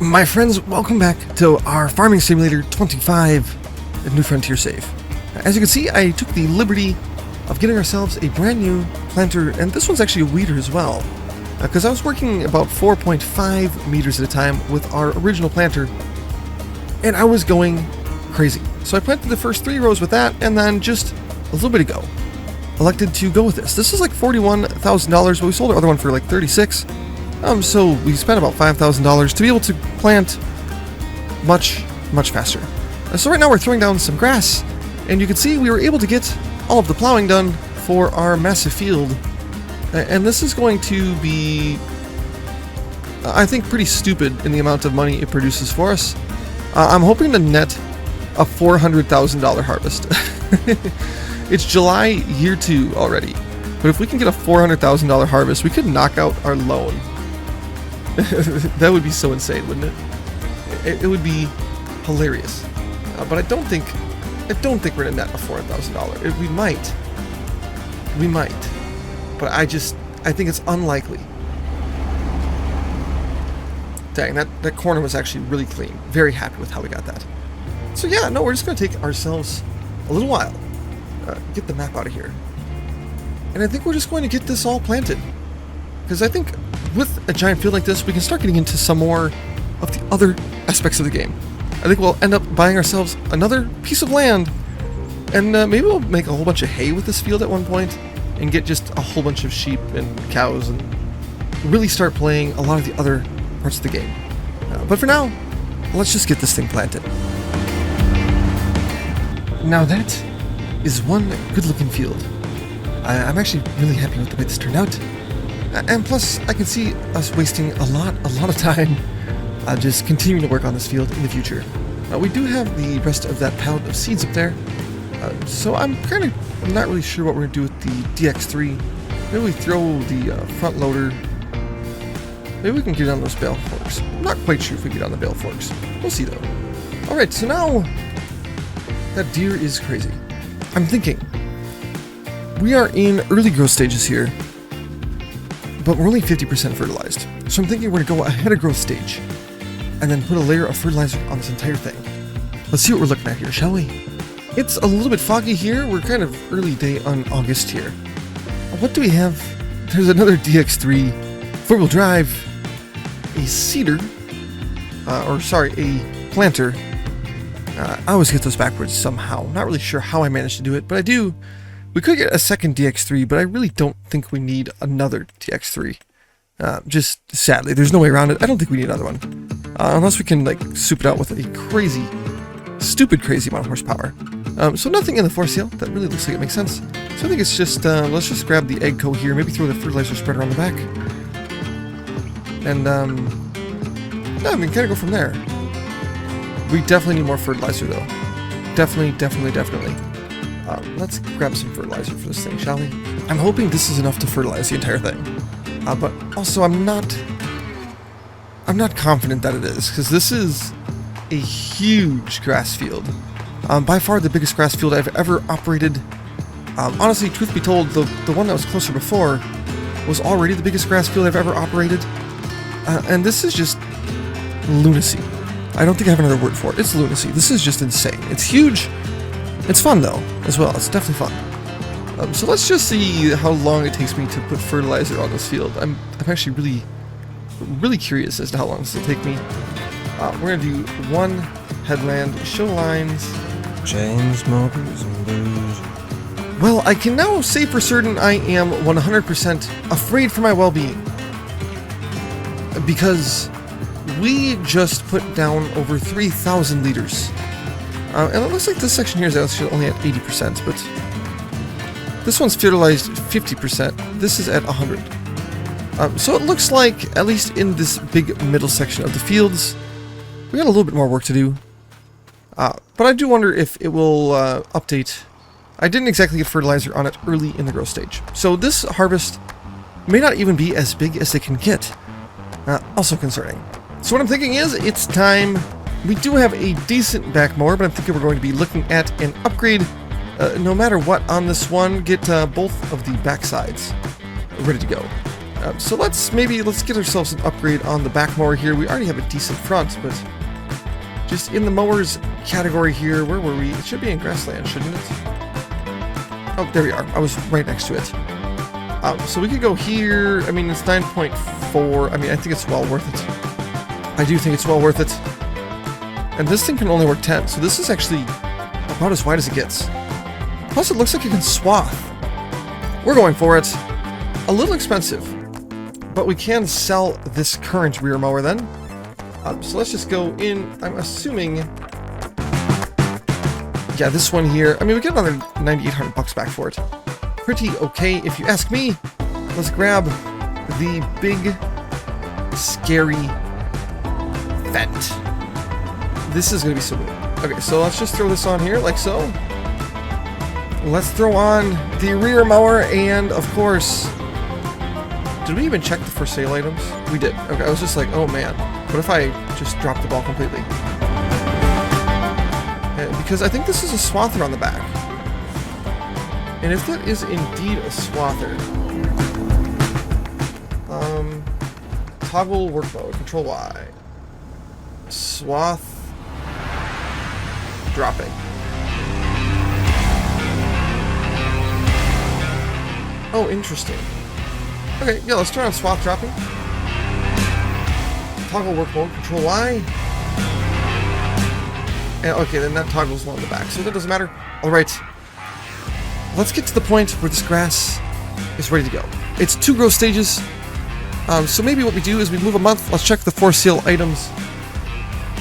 My friends, welcome back to our Farming Simulator 25 at New Frontier save. As you can see, I took the liberty of getting ourselves a brand new planter, and this one's actually a weeder as well, because I was working about 4.5 meters at a time with our original planter, and I was going crazy. So I planted the first 3 rows with that, and then just a little bit ago, elected to go with this. This is like $41,000, but we sold our other one for like $36,000. So we spent about $5,000 to be able to plant much faster. So right now we're throwing down some grass, and you can see we were able to get all of the plowing done for our massive field. And this is going to be, I think, pretty stupid in the amount of money it produces for us. I'm hoping to net a $400,000 harvest. It's July year 2 already, but if we can get a $400,000 harvest, we could knock out our loan. That would be so insane, wouldn't it? It would be hilarious. But I don't think we're gonna net a $400,000. We might, but I think it's unlikely. Dang, that corner was actually really clean. Very happy with how we got that. So yeah, no, we're just gonna take ourselves a little while. Get the map out of here. And I think we're just going to get this all planted. Because I think with a giant field like this, we can start getting into some more of the other aspects of the game. I think we'll end up buying ourselves another piece of land, and maybe we'll make a whole bunch of hay with this field at one point, and get just a whole bunch of sheep and cows, and really start playing a lot of the other parts of the game. But for now, let's just get this thing planted. Now that is one good-looking field. I'm actually really happy with the way this turned out. And plus, I can see us wasting a lot of time just continuing to work on this field in the future. We do have the rest of that pallet of seeds up there, so I'm not really sure what we're going to do with the DX3. Maybe we throw the front loader. Maybe we can get on those bale forks. I'm not quite sure if we get on the bale forks. We'll see though. Alright, so now that deer is crazy. I'm thinking we are in early growth stages here, but we're only 50% fertilized. So I'm thinking we're going to go ahead of growth stage and then put a layer of fertilizer on this entire thing. Let's see what we're looking at here, shall we? It's a little bit foggy here. We're kind of early day on August here. What do we have? There's another DX3 4-wheel drive, a seeder, a planter. I always get those backwards somehow. Not really sure how I managed to do it, but I do. We could get a second DX3, but I really don't think we need another DX3. Just sadly, there's no way around it. I don't think we need another one. Unless we can like soup it out with a stupid crazy amount of horsepower. So nothing in the force seal. That really looks like it makes sense. So I think it's just, let's just grab the egg co here, maybe throw the fertilizer spreader on the back. And, yeah, we can kind of go from there. We definitely need more fertilizer though. Definitely. Let's grab some fertilizer for this thing, shall we? I'm hoping this is enough to fertilize the entire thing. But also I'm not confident that it is, because this is a huge grass field. By far the biggest grass field I've ever operated. Honestly, truth be told, the one that was closer before was already the biggest grass field I've ever operated. And this is just lunacy. I don't think I have another word for it. It's lunacy. This is just insane. It's huge. It's fun though, as well. It's definitely fun. So let's just see how long it takes me to put fertilizer on this field. I'm actually really curious as to how long this will take me. We're gonna do one headland, show lines, chain smokers and booze. Well, I can now say for certain I am 100% afraid for my well-being, because we just put down over 3,000 liters. And it looks like this section here is actually only at 80%, but this one's fertilized 50%. This is at 100. So it looks like, at least in this big middle section of the fields, we got a little bit more work to do. But I do wonder if it will update. I didn't exactly get fertilizer on it early in the growth stage. So this harvest may not even be as big as they can get. Also concerning. So what I'm thinking is, it's time. We do have a decent back mower, but I'm thinking we're going to be looking at an upgrade. No matter what on this one, get both of the back sides ready to go. So let's get ourselves an upgrade on the back mower here. We already have a decent front, but just in the mowers category here, where were we? It should be in grassland, shouldn't it? Oh, there we are. I was right next to it. So we could go here. I mean, it's 9.4. I mean, I think it's well worth it. I do think it's well worth it. And this thing can only work 10, so this is actually about as wide as it gets. Plus, it looks like it can swath. We're going for it. A little expensive, but we can sell this current rear mower then. So let's just go in. I'm assuming, yeah, this one here. I mean, we get another 9,800 bucks back for it. Pretty okay, if you ask me. Let's grab the big, scary vent. This is gonna be so good. Okay, so let's just throw this on here, like so. Let's throw on the rear mower, and of course, did we even check the for sale items? We did. Okay, I was just like, oh man, what if I just dropped the ball completely? Because I think this is a swather on the back. And if that is indeed a swather, toggle work mode, control Y. Swath dropping. Oh, interesting. Okay, yeah, let's turn on swath dropping. Toggle work mode, control Y. And okay, then that toggles along the back, so that doesn't matter. Alright. Let's get to the point where this grass is ready to go. It's 2 growth stages. So maybe what we do is we move a month, let's check the for sale items.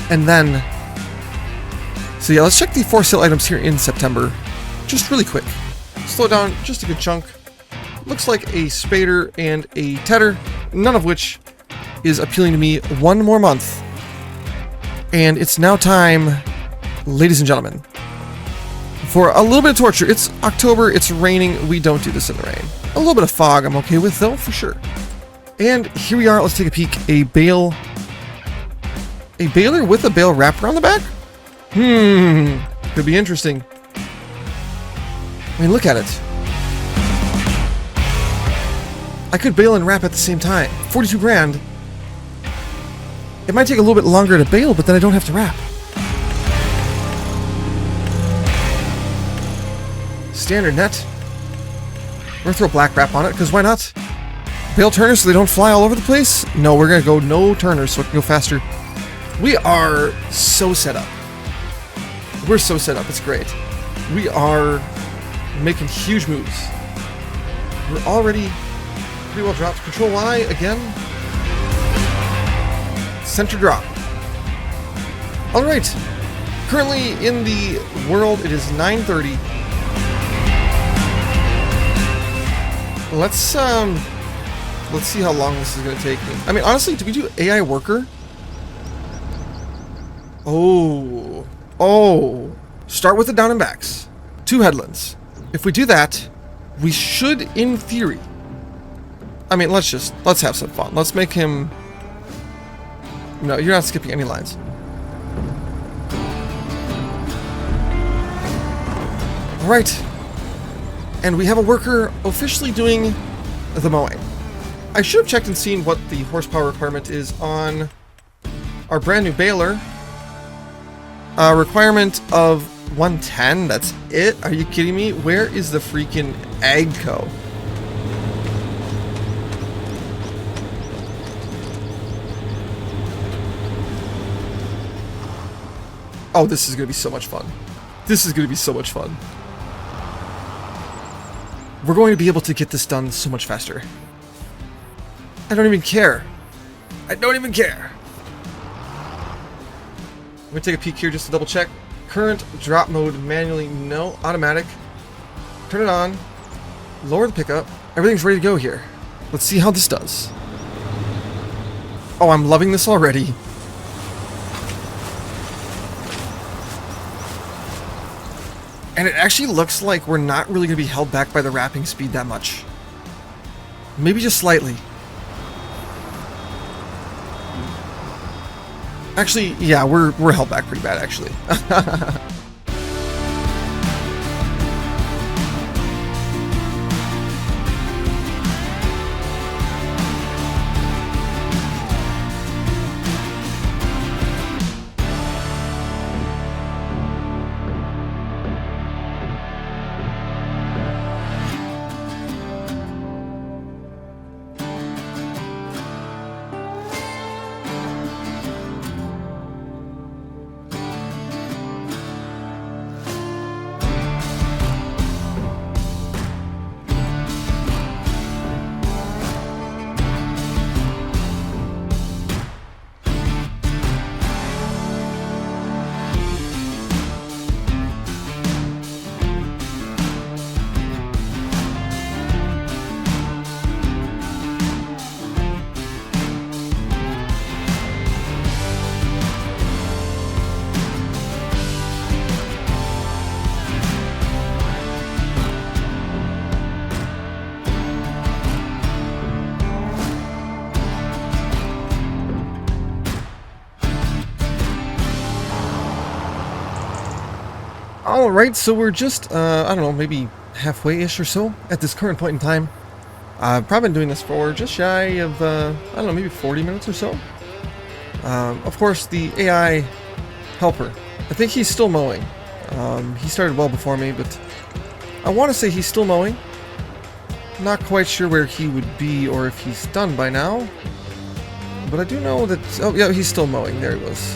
And then... So yeah, let's check the for sale items here in September. Just really quick. Slow down just a good chunk. Looks like a spader and a tedder, none of which is appealing to me. One more month. And it's now time, ladies and gentlemen, for a little bit of torture. It's October, it's raining, we don't do this in the rain. A little bit of fog I'm okay with though, for sure. And here we are, let's take a peek. A baler with a bale wrapper on the back? Could be interesting. I mean, look at it. I could bale and wrap at the same time. 42 grand. It might take a little bit longer to bale, but then I don't have to wrap. Standard net. We're gonna throw black wrap on it, because why not? Bale turners so they don't fly all over the place? No, we're gonna go no turners so it can go faster. We are so set up. We're so set up, it's great. We are making huge moves. We're already pretty well dropped. Control Y again. Center drop. Alright. Currently in the world it is 9:30. Let's see how long this is gonna take me. I mean, honestly, do we do AI worker? Oh. Start with the down and backs. 2 headlands. If we do that, we should, in theory... I mean, let's have some fun. Let's make him... No, you're not skipping any lines. Alright. And we have a worker officially doing the mowing. I should have checked and seen what the horsepower requirement is on our brand new baler. Requirement of 110, that's it? Are you kidding me? Where is the freaking AGCO? Oh, this is going to be so much fun. This is going to be so much fun. We're going to be able to get this done so much faster. I don't even care. I don't even care. I'm going to take a peek here just to double check. Current drop mode manually, no. Automatic. Turn it on. Lower the pickup. Everything's ready to go here. Let's see how this does. Oh, I'm loving this already. And it actually looks like we're not really going to be held back by the wrapping speed that much. Maybe just slightly. Actually, yeah, we're held back pretty bad, actually. Alright, so we're just, I don't know, maybe halfway-ish or so at this current point in time. I've probably been doing this for just shy of, I don't know, maybe 40 minutes or so. Of course, the AI helper, I think he's still mowing. He started well before me, but I want to say he's still mowing. Not quite sure where he would be or if he's done by now. But I do know that, oh yeah, he's still mowing. There he was.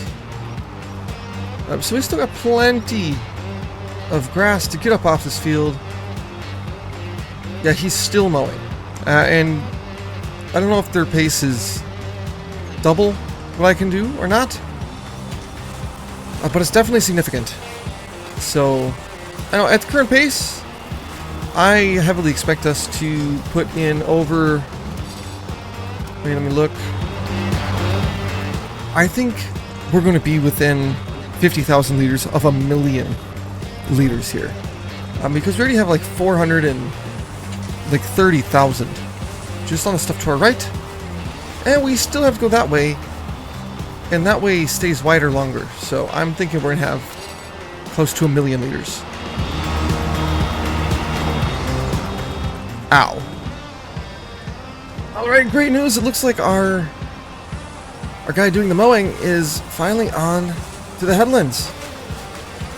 So we still got plenty of grass to get up off this field. Yeah, he's still mowing. And I don't know if their pace is double what I can do or not. But it's definitely significant. So, I know at the current pace, I heavily expect us to put in over... Wait, let me look. I think we're going to be within 50,000 liters of 1,000,000 liters here. Because we already have like 430,000 just on the stuff to our right. And we still have to go that way. And that way stays wider longer. So I'm thinking we're going to have close to 1,000,000 liters. Ow. Alright, great news. It looks like our guy doing the mowing is finally on to the headlands.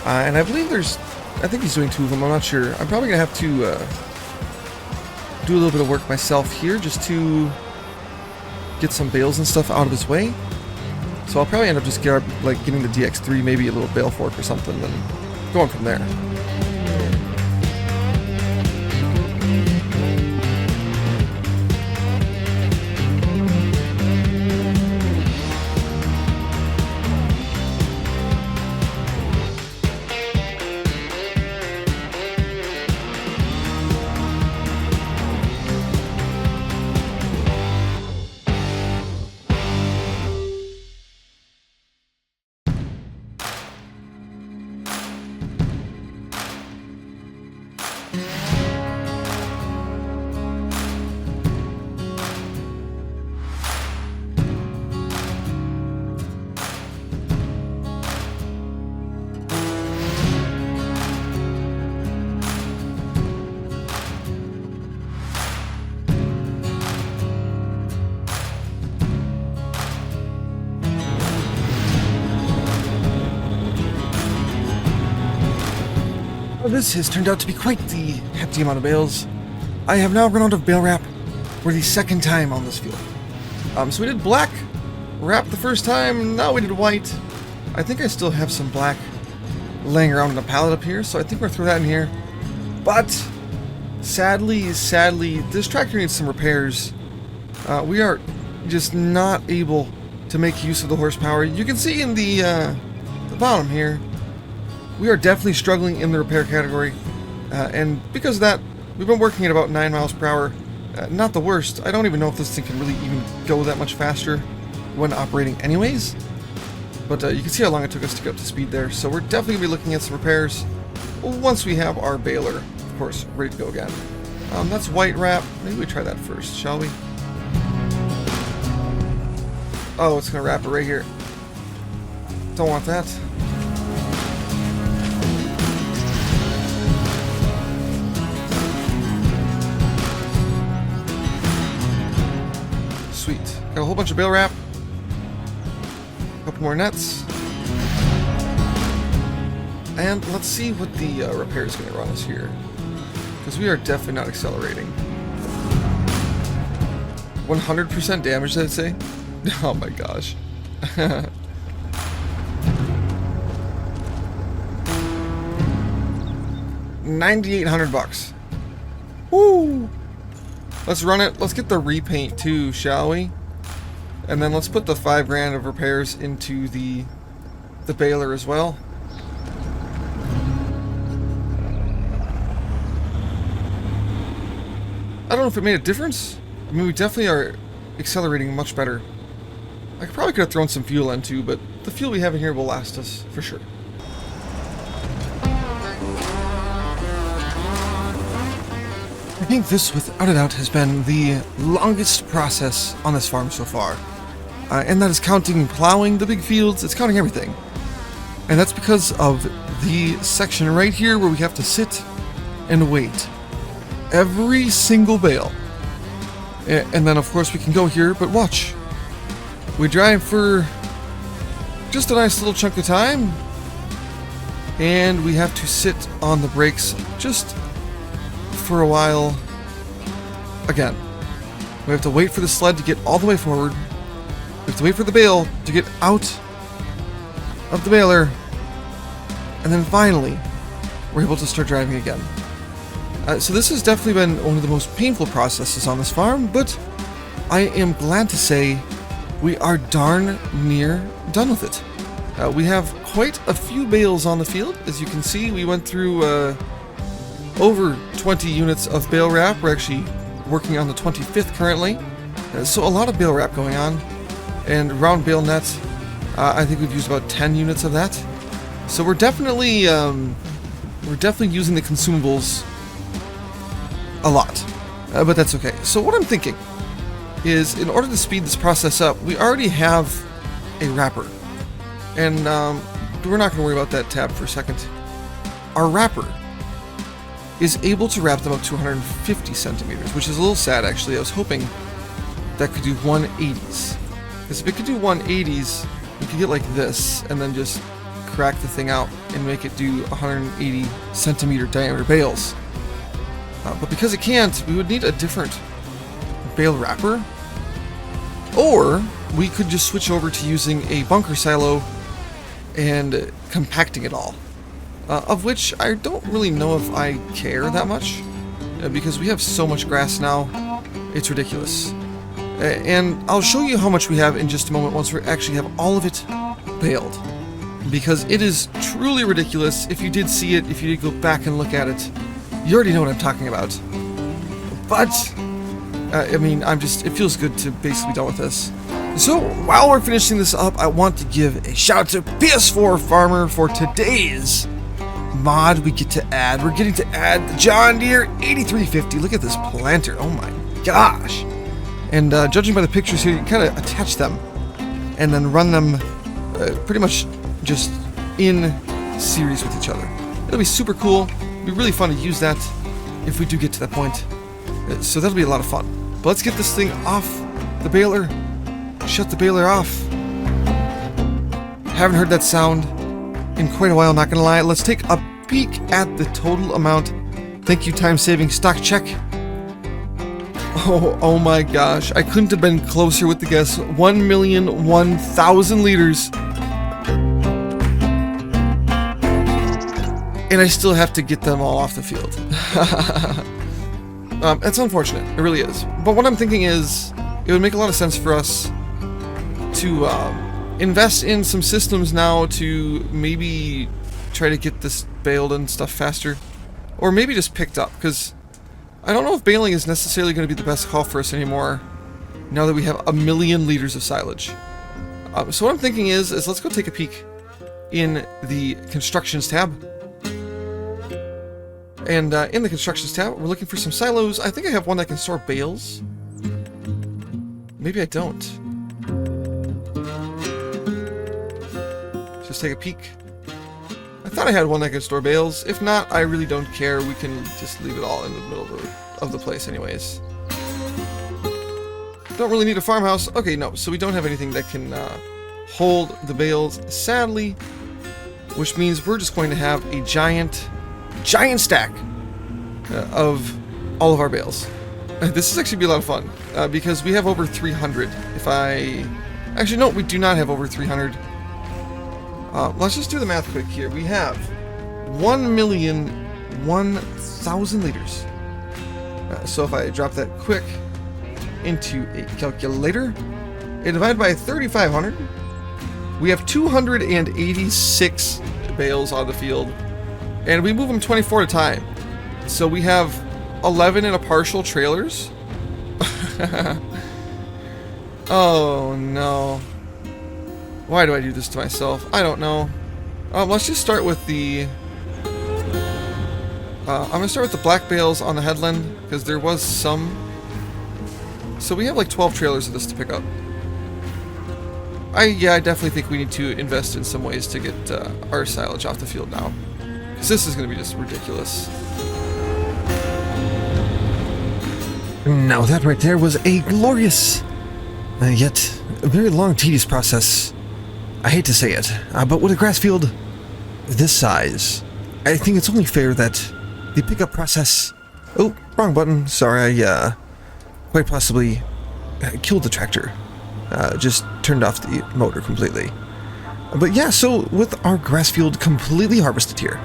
And I believe I think he's doing 2 of them, I'm not sure. I'm probably going to have to do a little bit of work myself here just to get some bales and stuff out of his way. So I'll probably end up just getting the DX3, maybe a little bale fork or something, and going from there. This has turned out to be quite the hefty amount of bales. I have now run out of bale wrap for the second time on this field. So we did black wrap the first time, now we did white. I think I still have some black laying around in a pallet up here, so I think we're gonna throw that in here. But sadly, this tractor needs some repairs. We are just not able to make use of the horsepower. You can see in the bottom here, we are definitely struggling in the repair category, and because of that, we've been working at about 9 miles per hour. Not the worst. I don't even know if this thing can really even go that much faster when operating anyways, but you can see how long it took us to get up to speed there, so we're definitely going to be looking at some repairs once we have our baler, of course, ready to go again. That's white wrap. Maybe we try that first, shall we? Oh, it's going to wrap it right here. Don't want that. Sweet. Got a whole bunch of bale wrap. A couple more nets. And let's see what the repair is going to run us here. Because we are definitely not accelerating. 100% damage, did it say? Oh my gosh. 9,800 bucks. Woo! Let's run it. Let's get the repaint too, shall we? And then let's put the 5 grand of repairs into the baler as well. I don't know if it made a difference. I mean, we definitely are accelerating much better. I probably could have thrown some fuel in too, but the fuel we have in here will last us for sure. I think this, without a doubt, has been the longest process on this farm so far. And that is counting plowing the big fields, it's counting everything. And that's because of the section right here where we have to sit and wait. Every single bale. And then of course we can go here, but watch. We drive for just a nice little chunk of time, and we have to sit on the brakes just for a while again. We have to wait for the sled to get all the way forward. We have to wait for the bale to get out of the baler, and then finally we're able to start driving again. So this has definitely been one of the most painful processes on this farm, but I am glad to say we are darn near done with it. We have quite a few bales on the field. As you can see, we went through over 20 units of bale wrap. We're actually working on the 25th currently. So a lot of bale wrap going on. And round bale net, I think we've used about 10 units of that. So we're definitely using the consumables a lot, but that's okay. So what I'm thinking is, in order to speed this process up, we already have a wrapper, and we're not going to worry about that tab for a second. Our wrapper is able to wrap them up to 150 centimeters, which is a little sad actually. I was hoping that could do 180s, because if it could do 180s, we could get like this, and then just crack the thing out and make it do 180 centimeter diameter bales. But because it can't, we would need a different bale wrapper. Or we could just switch over to using a bunker silo and compacting it all. Of which I don't really know if I care that much, because we have so much grass now, it's ridiculous. And I'll show you how much we have in just a moment once we actually have all of it baled. Because it is truly ridiculous. If you did see it, if you did go back and look at it, you already know what I'm talking about. But, I mean, it feels good to basically be done with this. So, while we're finishing this up, I want to give a shout out to PS4 Farmer for today's mod we get to add. We're getting to add the John Deere 8350. Look at this planter. Oh my gosh. And judging by the pictures here, you kind of attach them and then run them pretty much just in series with each other. It'll be super cool. It'll be really fun to use that if we do get to that point. So that'll be a lot of fun. But let's get this thing off the baler. Shut the baler off. Haven't heard that sound in quite a while, not gonna lie. Let's take a peek at the total amount. Thank you, time-saving stock check. Oh my gosh. I couldn't have been closer with the guess. 1,001,000 liters. And I still have to get them all off the field. It's unfortunate. It really is. But what I'm thinking is, it would make a lot of sense for us to invest in some systems now to maybe try to get this baled and stuff faster. Or maybe just picked up, because I don't know if baling is necessarily going to be the best call for us anymore now that we have 1,000,000 liters of silage. So what I'm thinking is let's go take a peek in the constructions tab. And in the constructions tab, we're looking for some silos. I think I have one that can store bales. Maybe I don't. Let's just take a peek. I thought I had one that could store bales. If not, I really don't care. We can just leave it all in the middle of the place anyways. Don't really need a farmhouse. Okay, no. So we don't have anything that can hold the bales, sadly. Which means we're just going to have a giant stack of all of our bales. This is actually be a lot of fun because we have over 300. Actually no, we do not have over 300. Let's just do the math quick here. We have 1,001,000 liters. So if I drop that quick into a calculator and divide by 3,500, we have 286 bales on the field. And we move them 24 at a time. So we have 11 in a partial trailers. Oh no. Why do I do this to myself? I don't know. Let's just start with the... I'm going to start with the black bales on the headland, because there was some. So we have like 12 trailers of this to pick up. I definitely think we need to invest in some ways to get our silage off the field now, because this is going to be just ridiculous. Now that right there was a glorious, yet a very long, tedious process. I hate to say it, but with a grass field this size, I think it's only fair that the pickup process... Oh, wrong button. Sorry, I quite possibly killed the tractor. Just turned off the motor completely. But yeah, so with our grass field completely harvested here,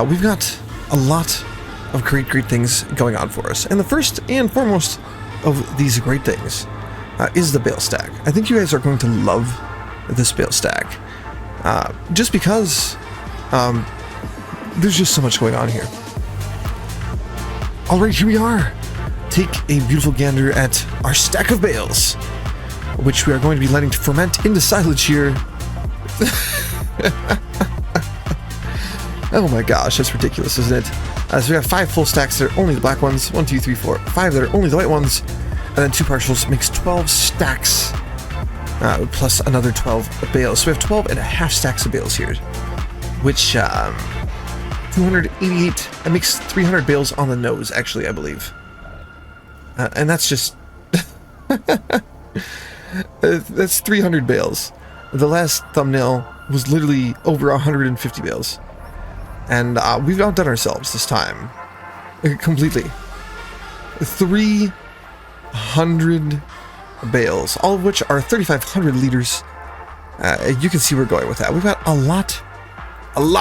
we've got a lot of great things going on for us. And the first and foremost of these great things is the bale stack. I think you guys are going to love this bale stack. Just because there's just so much going on here. Alright, here we are. Take a beautiful gander at our stack of bales, which we are going to be letting ferment into silage here. Oh my gosh, that's ridiculous, isn't it? So we have 5 full stacks that are only the black ones, 1, 2, 3, 4, 5 that are only the white ones, and then 2 partials makes 12 stacks, plus another 12 bales. So we have 12 and a half stacks of bales here, which 288, that makes 300 bales on the nose, actually, I believe. And that's just... that's 300 bales. The last thumbnail was literally over 150 bales. And we've outdone ourselves this time. Completely. 300 bales, all of which are 3,500 liters. You can see we're going with that. We've got a lot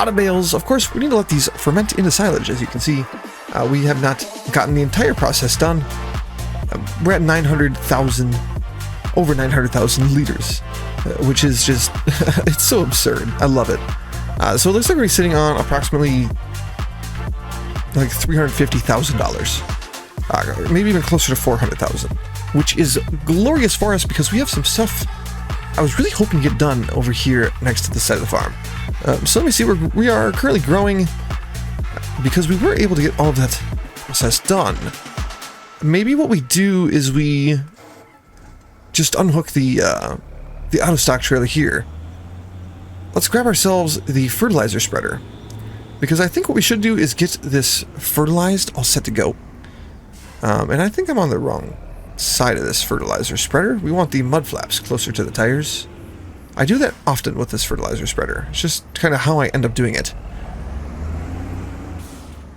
of bales. Of course, we need to let these ferment into silage, as you can see. We have not gotten the entire process done. We're at 900,000, over 900,000 liters, which is just, it's so absurd. I love it. So it looks like we're sitting on approximately like $350,000, maybe even closer to 400,000, which is glorious for us because we have some stuff I was really hoping to get done over here next to the side of the farm. So let me see, we are currently growing because we were able to get all of that process done. Maybe what we do is we just unhook the out of stock trailer here. Let's grab ourselves the fertilizer spreader, because I think what we should do is get this fertilized all set to go. And I think I'm on the wrong side of this fertilizer spreader. We want the mud flaps closer to the tires. I do that often with this fertilizer spreader. It's just kind of how I end up doing it.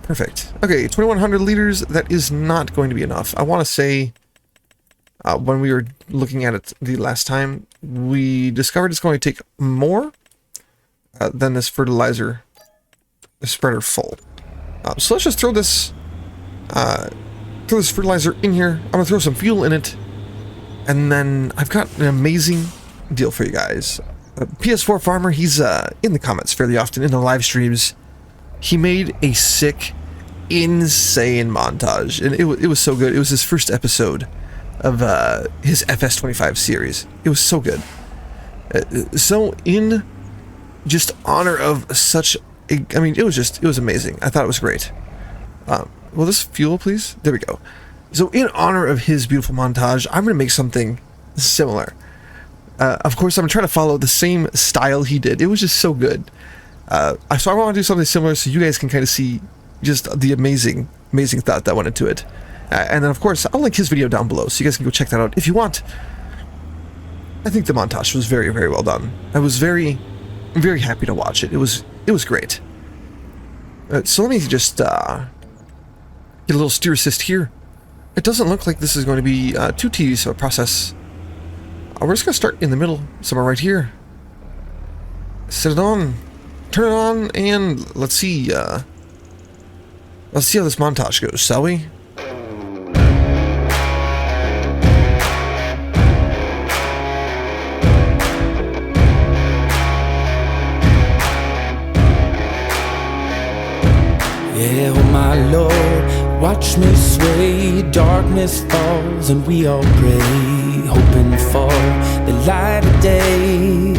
Perfect. Okay, 2,100 liters. That is not going to be enough. I want to say, when we were looking at it the last time, we discovered it's going to take more than this fertilizer spreader full. So let's just throw this fertilizer in here. I'm gonna throw some fuel in it, and then I've got an amazing deal for you guys. PS4 Farmer, he's in the comments fairly often in the live streams. He made a sick, insane montage, and it was so good. It was his first episode of his FS25 series. It was so good. So in just honor of such a, I mean, it was amazing. I thought it was great. Will this fuel, please? There we go. So in honor of his beautiful montage, I'm going to make something similar. Of course, I'm trying to follow the same style he did. It was just so good. So I want to do something similar so you guys can kind of see just the amazing thought that went into it. And then, of course, I'll link his video down below so you guys can go check that out if you want. I think the montage was very, very well done. I was very, very happy to watch it. It was great. So let me just get a little steer assist here. It doesn't look like this is going to be too tedious of a process. We're just going to start in the middle, somewhere right here. Set it on, turn it on, and let's see how this montage goes, shall we? Yeah, oh my Lord, watch me sway. Darkness falls and we all pray, hoping for the light of day.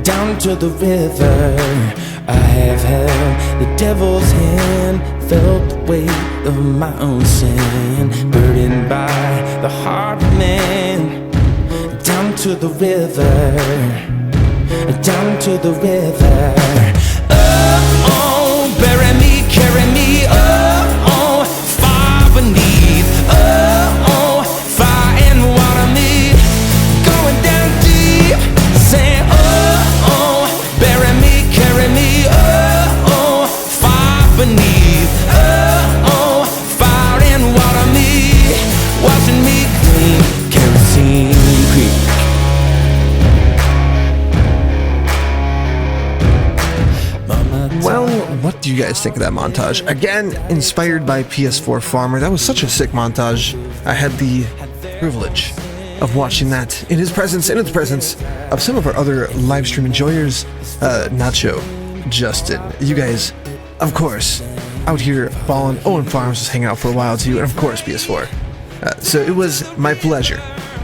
Down to the river I have held the devil's hand, felt the weight of my own sin, burdened by the heart of man. down to the river, down to the river. Oh, bury me, carry me, oh, far beneath, oh, fire and water me, going down deep, saying, oh, bury me, carry me, oh, far beneath, oh, fire and water me, watching me clean, kerosene creek. Well, what do you guys think of that montage? Again, inspired by PS4 Farmer. That was such a sick montage. I had the privilege of watching that in his presence, and in the presence of some of our other live stream enjoyers. Nacho, Justin, you guys, of course, out here balling. Owen Farms was hanging out for a while too, and of course PS4. So it was my pleasure,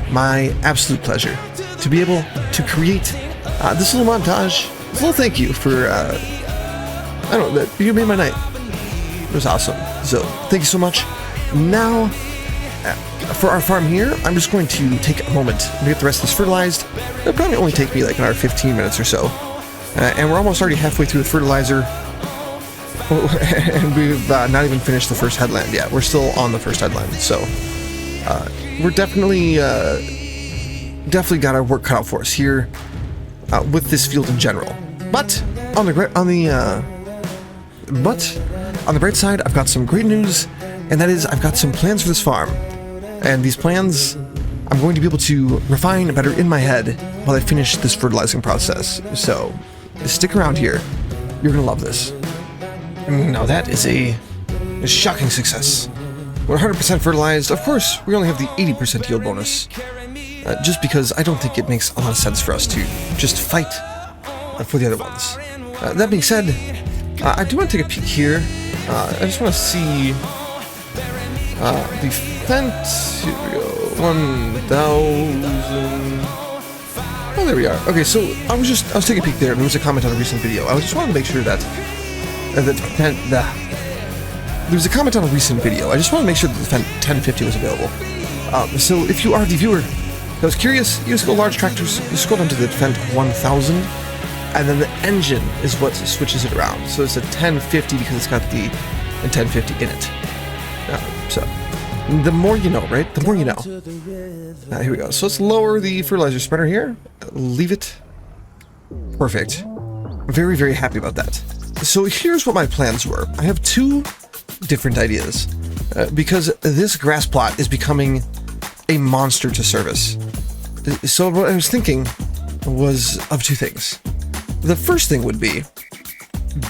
my absolute pleasure, to be able to create this little montage. This little thank you for, I don't know, you made my night. It was awesome. So, thank you so much. Now, for our farm here, I'm just going to take a moment to get the rest of this fertilized. It'll probably only take me like another 15 minutes or so. And we're almost already halfway through the fertilizer. And we've not even finished the first headland yet. We're still on the first headland. So, we're definitely got our work cut out for us here with this field in general. But on the bright side, I've got some great news, and that is I've got some plans for this farm. And these plans I'm going to be able to refine better in my head while I finish this fertilizing process. So stick around here. You're going to love this. Now that is a shocking success. We're 100% fertilized. Of course, we only have the 80% yield bonus. Just because I don't think it makes a lot of sense for us to just fight for the other ones. That being said, I do want to take a peek here. I just want to see the fence. Here we go. 1,000. Oh, there we are. Okay, so I was taking a peek there, and there was a comment on a recent video. I just wanted to make sure that there was a comment on a recent video. I just want to make sure that the Fendt 1050 was available. So if you are the viewer that was curious, you just go large tractors, you scroll down to the Fendt 1000, and then the engine is what switches it around. So it's a 1050 because it's got the 1050 in it. So the more you know, right? The more you know. Here we go. So let's lower the fertilizer spreader here. Leave it. Perfect. Very, very happy about that. So here's what my plans were. I have two different ideas because this grass plot is becoming a monster to service. So what I was thinking was of two things. The first thing would be,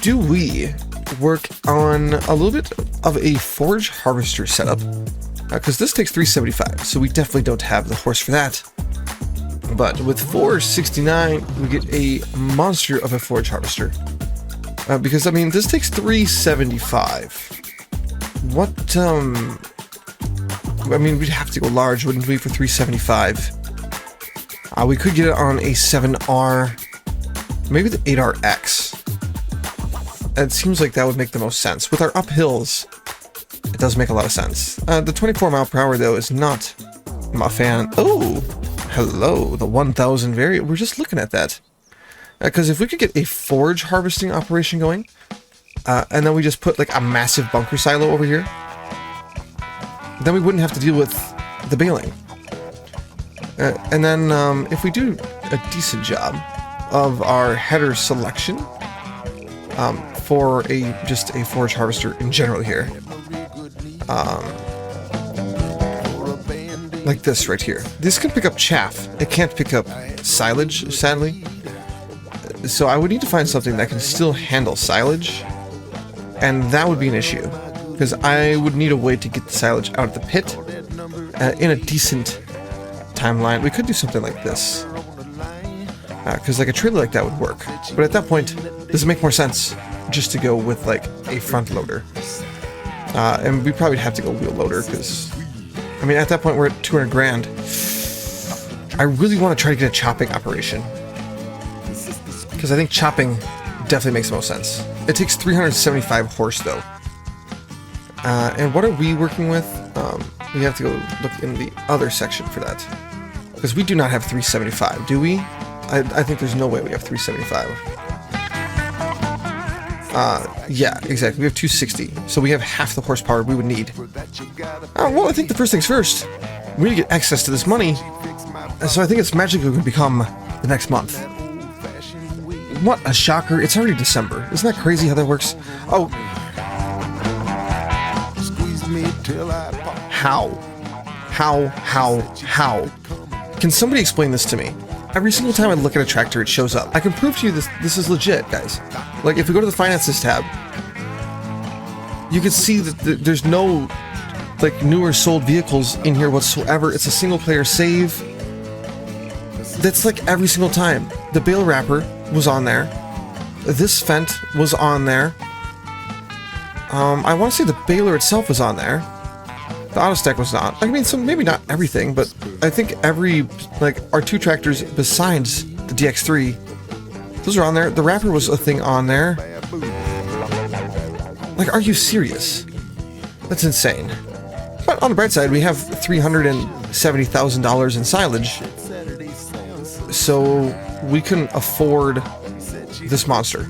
do we work on a little bit of a forage harvester setup? Because this takes 375, so we definitely don't have the horse for that. But with 469, we get a monster of a forage harvester. Because, I mean, this takes 375. What, I mean, we'd have to go large, wouldn't we, for 375? We could get it on a 7R, maybe the 8RX. It seems like that would make the most sense. With our uphills, it does make a lot of sense. The 24 mile per hour, though, is not my fan. Oh, hello, the 1000 variant. We're just looking at that. Because if we could get a forage harvesting operation going, and then we just put like a massive bunker silo over here, then we wouldn't have to deal with the baling. And then if we do a decent job of our header selection for just a forage harvester in general here, like this right here. This can pick up chaff. It can't pick up silage, sadly. So I would need to find something that can still handle silage, and that would be an issue, because I would need a way to get the silage out of the pit in a decent timeline. We could do something like this, because like a trailer like that would work, but at that point, does it make more sense just to go with like a front loader? And we probably have to go wheel loader, because I mean at that point we're at 200 grand. I really want to try to get a chopping operation, because I think chopping definitely makes the most sense. It takes 375 horse though. And what are we working with? We have to go look in the other section for that. Because we do not have 375, do we? I think there's no way we have 375. Yeah, exactly. We have 260. So we have half the horsepower we would need. Well, I think the first things first, we need to get access to this money. So I think it's magically going to become the next month. What a shocker. It's already December. Isn't that crazy how that works? Oh. How? How? Can somebody explain this to me? Every single time I look at a tractor, it shows up. I can prove to you this is legit, guys. Like, if we go to the Finances tab, you can see that there's no, like, newer sold vehicles in here whatsoever. It's a single-player save. That's, like, every single time. The bale wrapper was on there. This Fent was on there. I want to say the baler itself was on there. The Autostack was not. I mean, so maybe not everything, but I think our 2 tractors besides the DX3, those are on there. The wrapper was a thing on there. Like, are you serious? That's insane. But on the bright side, we have $370,000 in silage, so we can afford this monster.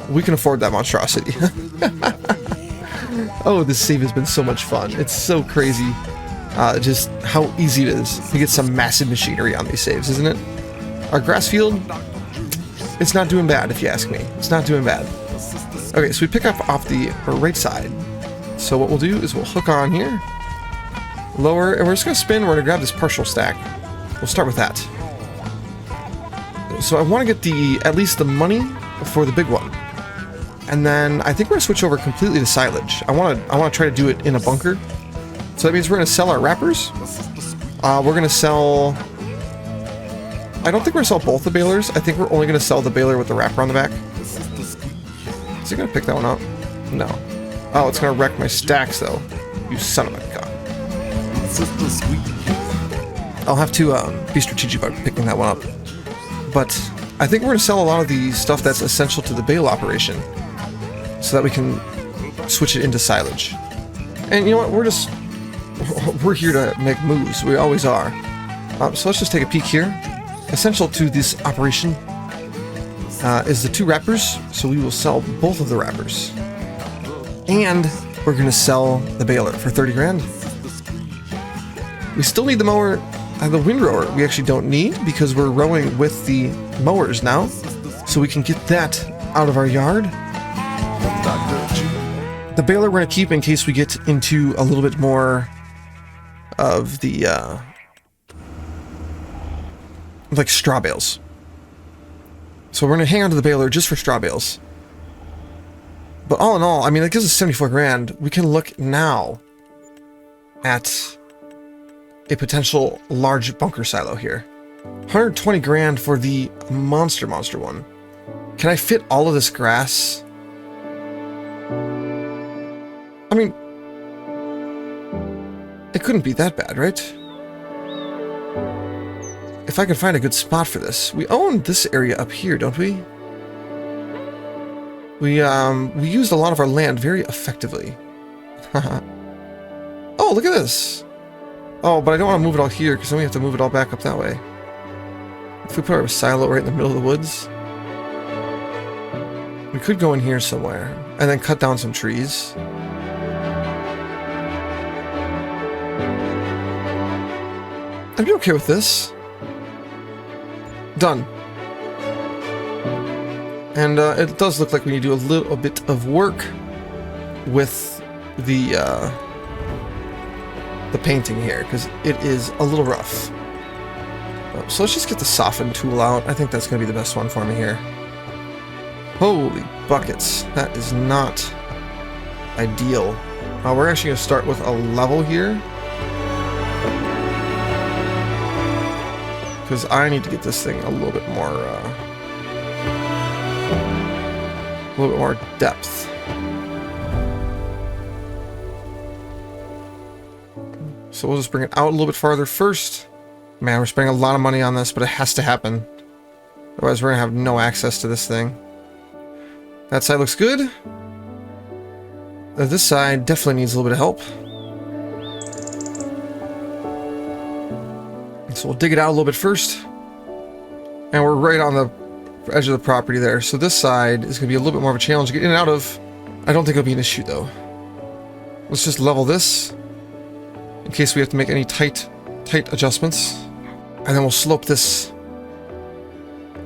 We can afford that monstrosity. Oh, this save has been so much fun. It's so crazy just how easy it is to get some massive machinery on these saves, isn't it? Our grass field, it's not doing bad if you ask me. It's not doing bad. Okay, so we pick up off the right side. So what we'll do is we'll hook on here, lower, and we're just going to spin. We're going to grab this partial stack. We'll start with that. So I want to get at least the money for the big one. And then I think we're going to switch over completely to silage. I want to try to do it in a bunker. So that means we're going to sell our wrappers. We're going to sell... I don't think we're going to sell both the balers. I think we're only going to sell the baler with the wrapper on the back. Is he going to pick that one up? No. Oh, it's going to wreck my stacks, though. You son of a gun. I'll have to be strategic about picking that one up. But I think we're going to sell a lot of the stuff that's essential to the bale operation, so that we can switch it into silage. And you know what? We're here to make moves. We always are. So let's just take a peek here. Essential to this operation is the 2 wrappers, so we will sell both of the wrappers. And we're going to sell the baler for 30 grand. We still need the mower, the windrower we actually don't need because we're rowing with the mowers now, so we can get that out of our yard. The baler we're going to keep in case we get into a little bit more of the, like straw bales. So we're going to hang on to the baler just for straw bales. But all in all, I mean, that gives us 74 grand. We can look now at a potential large bunker silo here. 120 grand for the monster one. Can I fit all of this grass? I mean, it couldn't be that bad, right? If I could find a good spot for this. We own this area up here, don't we? We used a lot of our land very effectively. Oh, look at this! Oh, but I don't want to move it all here, because then we have to move it all back up that way. If we put our silo right in the middle of the woods, we could go in here somewhere, and then cut down some trees. I'd be okay with this. Done. And it does look like we need to do a little bit of work with the painting here, because it is a little rough. So let's just get the soften tool out. I think that's going to be the best one for me here. Holy buckets. That is not ideal. We're actually going to start with a level here, because I need to get this thing a little bit more depth. So we'll just bring it out a little bit farther first. Man, we're spending a lot of money on this, but it has to happen. Otherwise, we're going to have no access to this thing. That side looks good. This side definitely needs a little bit of help. So So we'll dig it out a little bit first. And we're right on the edge of the property there. So this side is going to be a little bit more of a challenge to get in and out of. I don't think it'll be an issue though. Let's just level this in case we have to make any tight adjustments. And then we'll slope this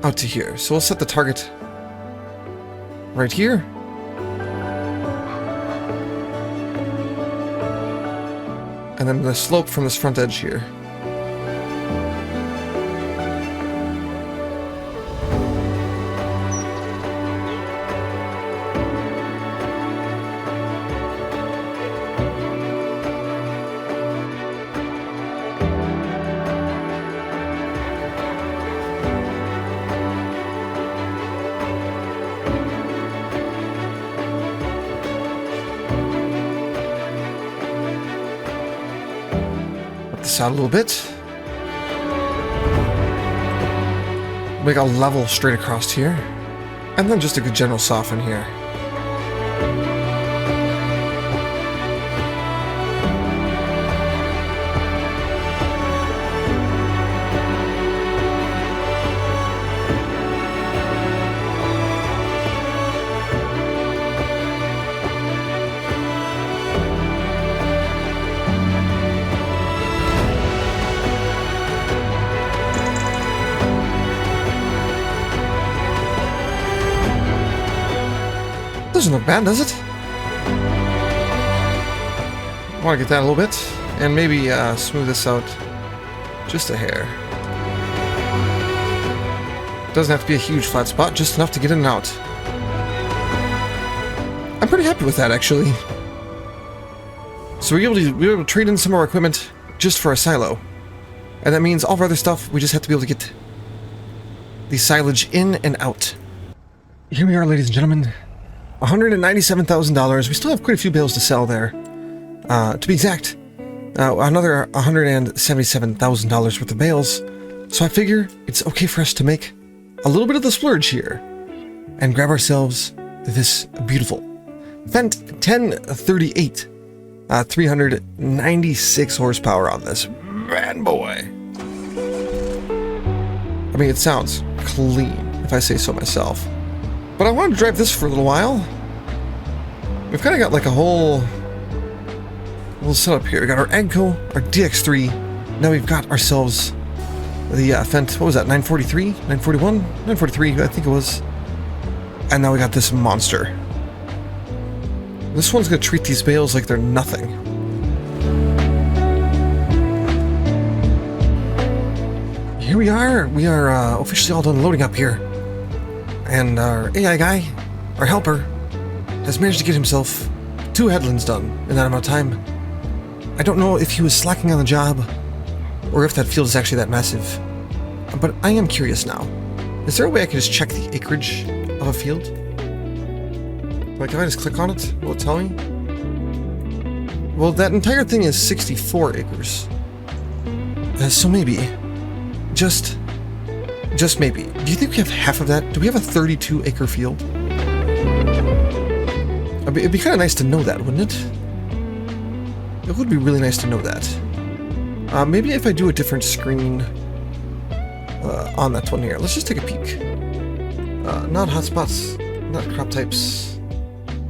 out to here. So we'll set the target right here. And then the slope from this front edge here. Out a little bit. Make a level straight across here, and then just a good general soften here. Doesn't look bad, does it? I want to get that a little bit, and maybe smooth this out just a hair. Doesn't have to be a huge flat spot, just enough to get in and out. I'm pretty happy with that, actually. So we were able to trade in some of our equipment just for a silo, and that means all of our other stuff we just have to be able to get the silage in and out. Here we are, ladies and gentlemen. $197,000. We still have quite a few bales to sell there. To be exact, another $177,000 worth of bales. So I figure it's okay for us to make a little bit of the splurge here and grab ourselves this beautiful Fendt 1038. 396 horsepower on this man boy. I mean, it sounds clean, if I say so myself. But I wanted to drive this for a little while. We've kind of got like a whole setup here. We got our AGCO, our DX3. Now we've got ourselves the Fendt, what was that, 943? 941? 943, I think it was. And now we got this monster. This one's going to treat these bales like they're nothing. Here we are. We are officially all done loading up here. And our AI guy, our helper, has managed to get himself 2 headlands done in that amount of time. I don't know if he was slacking on the job, or if that field is actually that massive. But I am curious now. Is there a way I can just check the acreage of a field? Like, if I just click on it, will it tell me? Well, that entire thing is 64 acres. So maybe, just maybe. Do you think we have half of that? Do we have a 32-acre field? I mean, it'd be kind of nice to know that, wouldn't it? It would be really nice to know that. Maybe if I do a different screen on that one here. Let's just take a peek. Not hotspots, not crop types.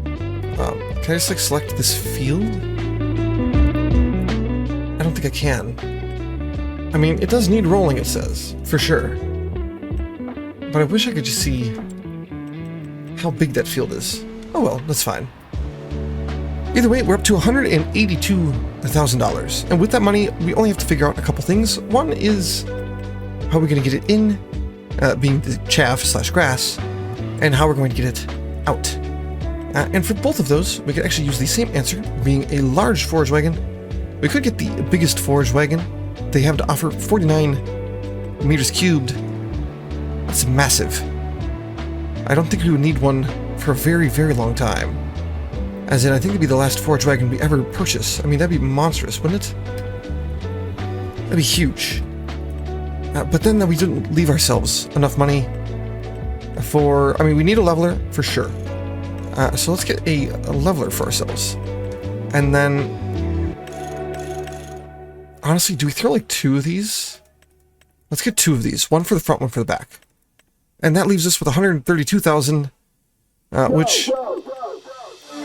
Can I just like select this field? I don't think I can. I mean, it does need rolling, it says, for sure. But I wish I could just see how big that field is. Oh well, that's fine. Either way, we're up to $182,000. And with that money, we only have to figure out a couple things. One is how we're going to get it in, being the chaff/grass, and how we're going to get it out. And for both of those, we could actually use the same answer, being a large forage wagon. We could get the biggest forage wagon. They have to offer 49 meters cubed. That's massive. I don't think we would need one for a very, very long time. As in, I think it'd be the last forage wagon we ever purchase. I mean, that'd be monstrous, wouldn't it? That'd be huge. But then we didn't leave ourselves enough money for... I mean, we need a leveler, for sure. So let's get a leveler for ourselves. And then... Honestly, do we throw like 2 of these Let's get 2 of these. One for the front, one for the back. And that leaves us with 132,000, which,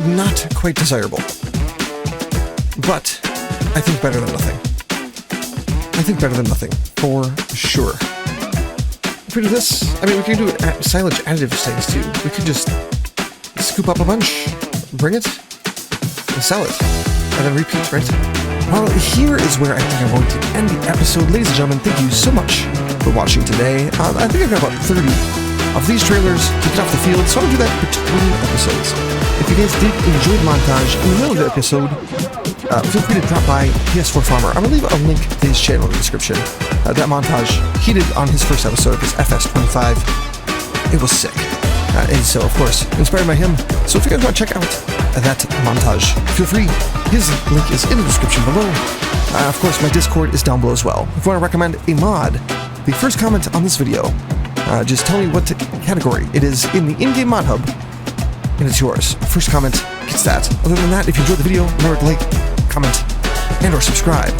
not quite desirable. But, I think better than nothing. I think better than nothing, for sure. If we do this, I mean, we can do silage additive things too. We could just scoop up a bunch, bring it, and sell it, and then repeat, right? Well, here is where I think I'm going to end the episode. Ladies and gentlemen, thank you so much for watching today. I think I've got about 30 of these trailers to get off the field, so I'm going to do that between episodes. If you guys did enjoy the montage in the middle of the episode, feel free to drop by PS4 Farmer. I'm going to leave a link to his channel in the description. That montage he did on his first episode, his FS25. It was sick. And so, of course, inspired by him. So if you guys want to check out that montage, feel free. His link is in the description below. Of course, my Discord is down below as well. If you want to recommend a mod, the first comment on this video, just tell me what category it is in the in-game mod hub, and it's yours. First comment gets that. Other than that, if you enjoyed the video, remember to like, comment, and or subscribe.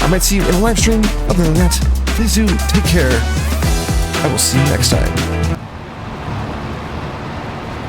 I might see you in a live stream. Other than that, please do take care. I will see you next time.